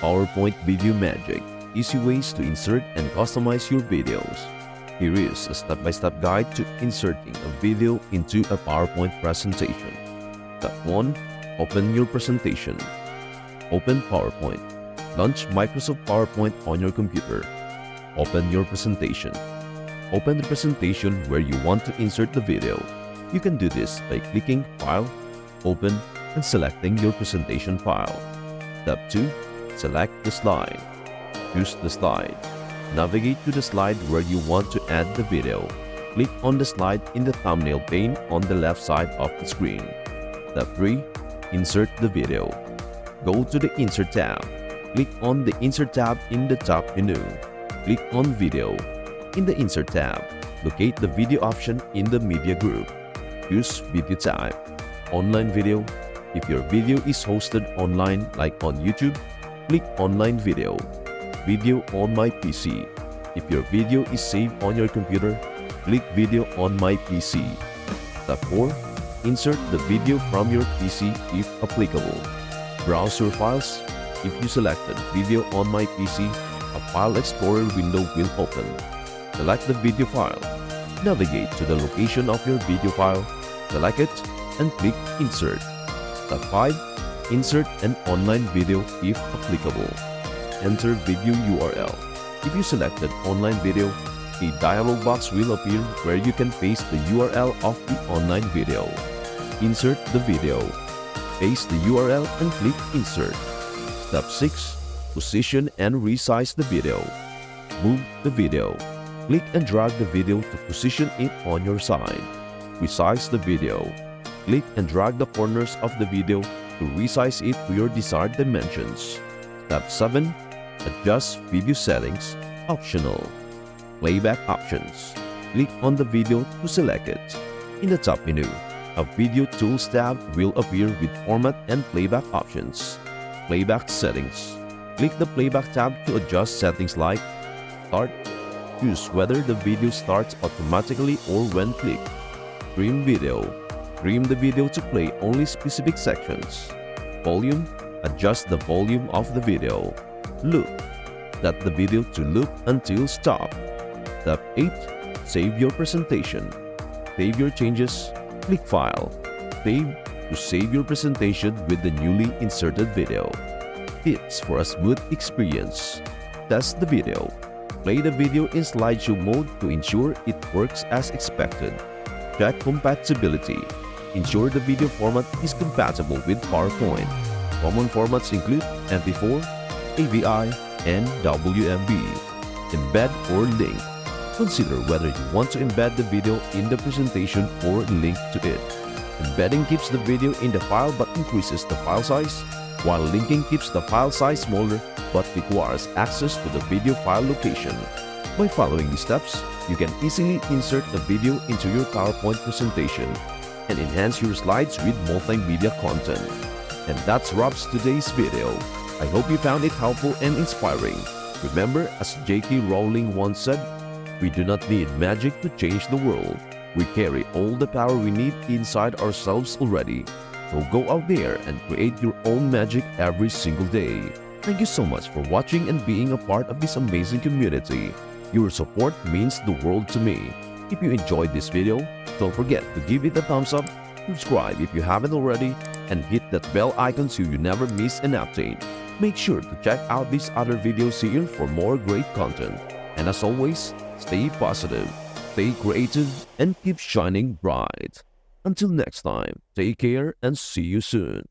PowerPoint Video Magic, easy ways to insert and customize your videos. Here is a step-by-step guide to inserting a video into a PowerPoint presentation. Step 1. Open your presentation. Open PowerPoint. Launch Microsoft PowerPoint on your computer. Open your presentation. Open the presentation where you want to insert the video. You can do this by clicking File, Open, and selecting your presentation file. Step 2. Select the slide. Choose the slide. Navigate to the slide where you want to add the video. Click on the slide in the thumbnail pane on the left side of the screen. Step 3. Insert the video. Go to the Insert tab. Click on the Insert tab in the top menu. Click on Video. In the Insert tab, locate the video option in the Media group. Choose Video type. Online video. If your video is hosted online like on YouTube, click Online Video. Video on my PC. If your video is saved on your computer, click Video on my PC. Step 4. Insert the video from your PC if applicable. Browse your files. If you selected Video on my PC, a File Explorer window will open. Select the video file. Navigate to the location of your video file, select it, and click Insert. Step 5. Insert an online video if applicable. Enter video URL. If you selected online video, a dialog box will appear where you can paste the URL of the online video. Insert the video. Paste the URL and click Insert. Step 6. Position and resize the video. Move the video. Click and drag the video to position it on your side. Resize the video. Click and drag the corners of the video to resize it to your desired dimensions. Step 7. Adjust video settings, optional. Playback options. Click on the video to select it. In the top menu, a Video Tools tab will appear with Format and Playback options. Playback settings. Click the Playback tab to adjust settings like Start. Choose whether the video starts automatically or when clicked. Trim video. Trim the video to play only specific sections. Volume. Adjust the volume of the video. Loop. Set the video to loop until stop. Step 8. Save your presentation. Save your changes. Click File. Save to save your presentation with the newly inserted video. Tips for a smooth experience. Test the video. Play the video in slideshow mode to ensure it works as expected. Check compatibility. Ensure the video format is compatible with PowerPoint. Common formats include MP4, AVI, and WMV. Embed or link. Consider whether you want to embed the video in the presentation or link to it. Embedding keeps the video in the file but increases the file size, while linking keeps the file size smaller but requires access to the video file location. By following these steps, you can easily insert the video into your PowerPoint presentation and enhance your slides with multimedia content. And that wraps today's video. I hope you found it helpful and inspiring. Remember, as J.K. Rowling once said, we do not need magic to change the world. We carry all the power we need inside ourselves already. So go out there and create your own magic every single day. Thank you so much for watching and being a part of this amazing community. Your support means the world to me. If you enjoyed this video, don't forget to give it a thumbs up, subscribe if you haven't already, and hit that bell icon so you never miss an update. Make sure to check out these other videos here for more great content. And as always, stay positive, stay creative, and keep shining bright. Until next time, take care and see you soon.